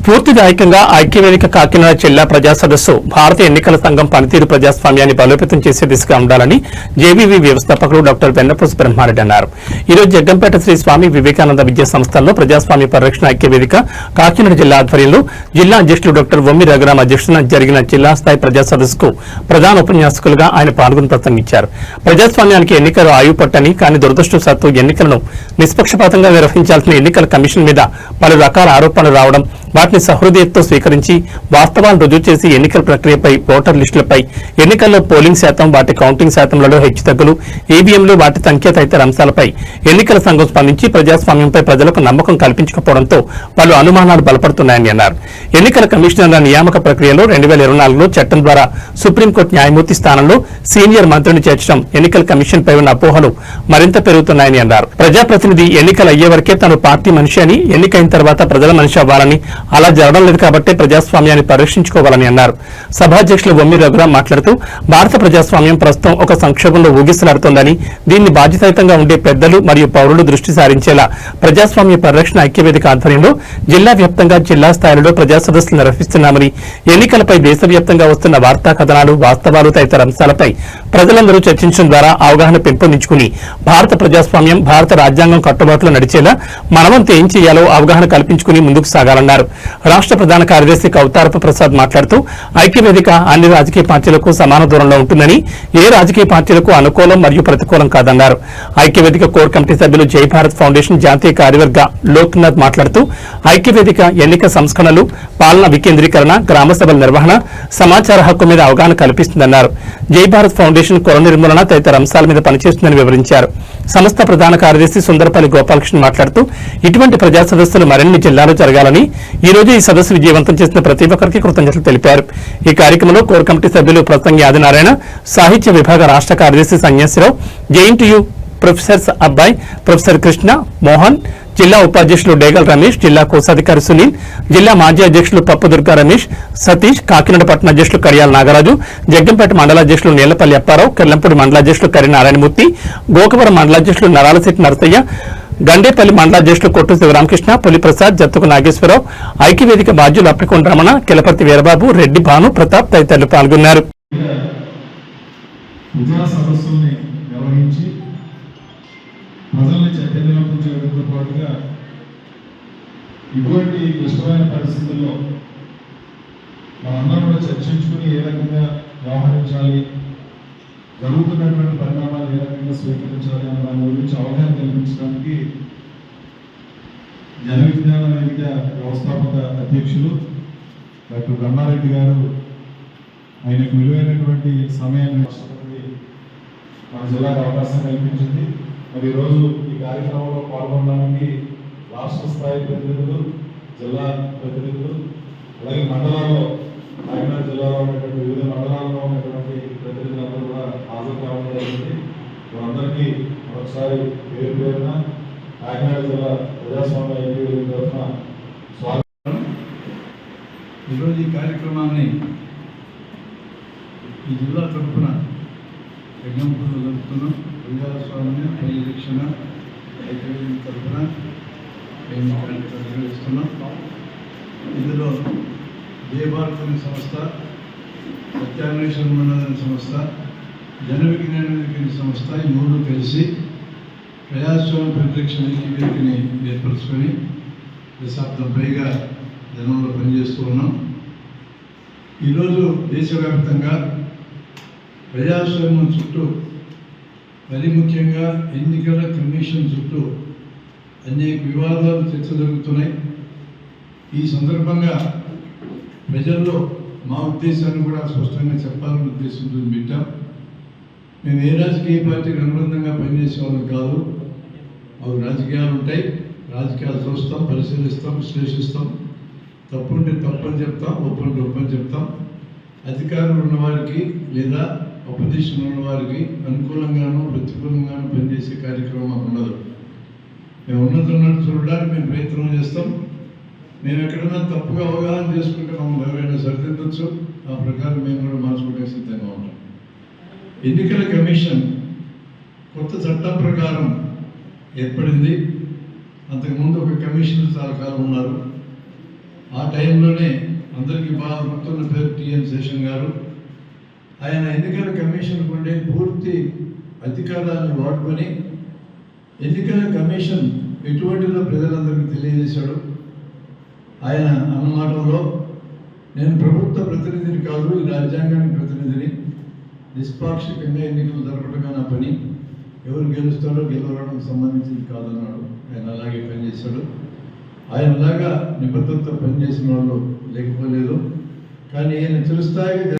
స్ఫూర్తిదాయకంగా ఐక్యవేదిక కాకినాడ జిల్లా ప్రజా సదస్సు భారత ఎన్నికల సంఘం పనితీరు ప్రజాస్వామ్యాన్ని బలోపేతం చేసే దిశగా ఉండాలని జేవీవీ వ్యవస్థాపకులు డాక్టర్ వెన్నపూస బ్రహ్మారెడ్డి అన్నారు. ఈరోజు జగ్గంపేట శ్రీ స్వామి వివేకానంద విద్యా సంస్థల్లో ప్రజాస్వామ్య పరిరక్షణ ఐక్యవేదిక కాకినాడ జిల్లా ఆధ్వర్యంలో జిల్లా అధ్యక్షులు డాక్టర్ వమ్మి రఘురాం అధ్యక్షతన జరిగిన జిల్లా స్థాయి ప్రజా సదస్సుకు ప్రధాన ఉపన్యాసకులుగా ఆయన పాల్గొని ప్రసంగించారు. ప్రజాస్వామ్యానికి ఎన్నికలు ఆయుపట్టని, కానీ దురదృష్టవశాత్తు ఎన్నికలను నిష్పక్షపాతంగా నిర్వహించాల్సిన ఎన్నికల కమిషన్ మీద పలు రకాల ఆరోపణలు రావడం, వాటిని సహృదయతతో స్వీకరించి వాస్తవాలను రుజువు చేసి ఎన్నికల ప్రక్రియపై, ఓటర్ లిస్టులపై, ఎన్నికల్లో పోలింగ్ శాతం, వాటి కౌంటింగ్ శాతంలో హెచ్చుతగ్గులు, ఈవీఎంలు, వాటి సంఖ్య తదితర అంశాలపై ఎన్నికల సంఘం స్పందించి ప్రజాస్వామ్యంపై ప్రజలకు నమ్మకం కల్పించకపోవడంతో పలు అనుమానాలు బలపడుతున్నాయని అన్నారు. ఎన్నికల కమిషనర్ల నియామక ప్రక్రియలో 2024లో చట్టం ద్వారా సుప్రీంకోర్టు న్యాయమూర్తి స్థానంలో సీనియర్ మంత్రిని చేర్చడం ఎన్నికల కమిషన్ పై ఉన్న అపోహలు మరింత పెరుగుతున్నాయని అన్నారు. ప్రజాప్రతినిధి ఎన్నికలు అయ్యే వరకే తను పార్టీ మనిషి అని, ఎన్నికైన తర్వాత ప్రజల మనిషి అవ్వాలని, అలా జరగడం లేదు కాబట్టి ప్రజాస్వామ్యాన్ని పరిరక్షించుకోవాలని అన్నారు. సభాధ్యక్షులు వమ్మి రఘురాం మాట్లాడుతూ భారత ప్రజాస్వామ్యం ప్రస్తుతం ఒక సంక్షోభంలో ఊగిసలాడుతోందని, దీన్ని బాధ్యతాయుతంగా ఉండే పెద్దలు మరియు పౌరులు దృష్టి సారించేలా ప్రజాస్వామ్య పరిరక్షణ ఐక్యవేదిక ఆధ్వర్యంలో జిల్లా వ్యాప్తంగా, జిల్లా స్థాయిలో ప్రజా సదస్సులు నిర్వహిస్తున్నామని, ఎన్నికలపై దేశవ్యాప్తంగా వస్తున్న వార్తా కథనాలు, వాస్తవాలు తదితర అంశాలపై ప్రజలందరూ చర్చించడం ద్వారా అవగాహన పెంపొందించుకుని భారత ప్రజాస్వామ్యం, భారత రాజ్యాంగం కట్టుబాటులో నడిచేలా మనమంతా ఏం చేయాలో అవగాహన కల్పించుకుని ముందుకు సాగాలన్నారు. రాష్ట్ర ప్రధాన కార్యదర్శి కౌతారపు ప్రసాద్ మాట్లాడుతూ ఐక్యవేదిక అన్ని రాజకీయ పార్టీలకు సమాన దూరంలో ఉంటుందని, ఏ రాజకీయ పార్టీలకు అనుకూలం మరియు ప్రతికూలం కాదన్నారు. ఐక్యవేదిక కోర్ కమిటీ సభ్యులు జై భారత్ ఫౌండేషన్ జాతీయ కార్యవర్గ లోక్నాథ్ మాట్లాడుతూ ఐక్యవేదిక ఎన్నిక సంస్కరణలు, పాలన వికేంద్రీకరణ, గ్రామ సభల నిర్వహణ, సమాచార హక్కు మీద అవగాహన కల్పిస్తుందన్నారు. జై భారత్ ఫౌండేషన్ కొర నిర్మూలన తదితర అంశాల మీద పనిచేస్తుందని వివరించారు. సంస్థ ప్రధాన కార్యదర్శి సుందరపల్లి గోపాలకృష్ణ మాట్లాడుతూ ఇటువంటి ప్రజా సదస్సులు మరిన్ని జిల్లాలో జరగాలని, ఈ రోజు ఈ సదస్సు విజయవంతం చేసిన ప్రతి ఒక్కరికి కృతజ్ఞతలు తెలిపారు. ఈ కార్యక్రమంలో కోర్ కమిటీ సభ్యులు ప్రసంగి ఆదినారాయణ, సాహిత్య విభాగ రాష్ట్ర కార్యదర్శి సన్యాసిరావు, జేఎన్టీయూ ప్రొఫెసర్స్ అబ్బాయి, ప్రొఫెసర్ కృష్ణ మోహన్, జిల్లా ఉపాధ్యక్షులు డేగల్ రమేష్, జిల్లా కోశాధికారి సునీల్, జిల్లా మాజీ అధ్యక్షులు పప్పు దుర్గా రమేష్, సతీష్, కాకినాడ పట్టణ అధ్యక్షులు కడియాల నాగరాజు, జగ్గంపేట మండలాధ్యక్షులు నీళ్లపల్లి అప్పారావు, కెల్లంపూడి మండలాధ్యక్షులు కరి నారాయణమూర్తి, గోకవరం మండలాధ్యక్షులు నరాలశెట్టి నరసయ్య, గండేపల్లి మండలాధ్యక్షులు కొట్టు శివరామకృష్ణ, పులిప్రసాద్, జత్తుకు నాగేశ్వరరావు, ఐక్యవేదిక బాధ్యులు అప్పికొండ రమణ, కిలపర్తి వీరబాబు, రెడ్డి భాను ప్రతాప్ తదితరులు పాల్గొన్నారు. ప్రజల్ని చైతన్యవంతం చేయడంతో పాటుగా ఇటువంటి క్లిష్టమైన పరిస్థితుల్లో మనందరం కూడా చర్చించుకుని ఏ రకంగా వ్యవహరించాలి, జరుగుతున్నటువంటి పరిణామాలు ఏ రకంగా స్వీకరించాలి అన్న దాని గురించి అవగాహన కల్పించడానికి జన విజ్ఞాన వేదిక వ్యవస్థాపక అధ్యక్షులు డాక్టర్ బ్రహ్మారెడ్డి గారు ఆయనకు విలువైనటువంటి సమయాన్ని మన జిల్లాకు అవకాశం కల్పించింది. మరి ఈరోజు ఈ కార్యక్రమంలో పాల్గొనడానికి రాష్ట్ర స్థాయి ప్రతినిధులు, జిల్లా ప్రతినిధులు, అలాగే మండలాల్లో, కాకినాడ జిల్లాలో ఉన్నటువంటి వివిధ మండలాల్లో ఉన్నటువంటి ప్రతినిధులందరూ కూడా హాజరు కావడం జరిగింది. వారందరికీ మరొకసారి పేరు పేరున కాకినాడ జిల్లా ప్రజాస్వామ్య ఐక్యవేదిక తరఫున స్వాగతం. ఈరోజు ఈ కార్యక్రమాన్ని ఈ జిల్లా తరఫున యజ్ఞంపూర్లో జరుపుతున్నాం. ప్రజాస్వామ్య పరిరక్షణ ఐక్యవేదిక తరఫున మేము నిర్వహిస్తున్నాం. ఇందులో జై భారత్ అనే సంస్థ, సత్యాన్వేషణ మండలి అనే సంస్థ, జన విజ్ఞాన వేదిక సంస్థ, ఈ మూడు కలిసి ప్రజాస్వామ్య పరిరక్షణ ఐక్యవేదికని ఏర్పరచుకొని దశాబ్దం పైగా జనంలో పనిచేస్తూ ఉన్నాం. ఈరోజు దేశవ్యాప్తంగా ప్రజాస్వామ్యం చుట్టూ, మరి ముఖ్యంగా ఎన్నికల కమిషన్ చుట్టూ అనేక వివాదాలు చర్చ జరుగుతున్నాయి. ఈ సందర్భంగా ప్రజల్లో మా ఉద్దేశాన్ని కూడా స్పష్టంగా చెప్పాలనే ఉద్దేశంతో పెట్టాం. మేము ఏ రాజకీయ పార్టీకి అనుబంధంగా పనిచేసే వాళ్ళం కాదు. అవి రాజకీయాలు ఉంటాయి, రాజకీయాలు చూస్తాం, పరిశీలిస్తాం, విశ్లేషిస్తాం. తప్పుంటే తప్పని చెప్తాం, ఒప్పుంటే ఒప్పని చెప్తాం. అధికారులు ఉన్నవారికి లేదా అపోజిషన్ ఉన్నవారికి అనుకూలంగానూ ప్రతికూలంగానూ పనిచేసే కార్యక్రమం మాకు ఉండదు. మేము ఉన్నట్టు చూడడానికి మేము ప్రయత్నం చేస్తాం. మేము ఎక్కడైనా తప్పుగా అవగాహన చేసుకుంటే మమ్మల్ని ఎవరైనా సరిదిద్దచ్చు. ఆ ప్రకారం మేము కూడా మార్చుకోవడానికి సిద్ధంగా ఉంటాం. ఎన్నికల కమిషన్ కొత్త చట్టం ప్రకారం ఏర్పడింది. అంతకుముందు ఒక కమిషనర్ చాలా కాలం ఉన్నారు. ఆ టైంలోనే అందరికీ బాగా గుర్తున్న పేరు టిఎన్ శేషన్ గారు. ఆయన ఎన్నికల కమిషన్ ఉండే పూర్తి అధికారాన్ని వాడుకొని ఎన్నికల కమిషన్ ఎటువంటిదో ప్రజలందరికీ తెలియజేశాడు. ఆయన అన్నమాటంలో నేను ప్రభుత్వ ప్రతినిధిని కాదు, ఈ రాజ్యాంగానికి ప్రతినిధిని, నిష్పాక్షికంగా ఎన్నికలు జరపడమే నా పని, ఎవరు గెలుస్తారో గెలవడానికి సంబంధించింది కాదన్నాడు. ఆయన అలాగే పనిచేశాడు. ఆయనలాగా నిబద్ధతతో పనిచేసిన వాళ్ళు లేకపోలేదు. కానీ ఈయన చిరస్థాయిగా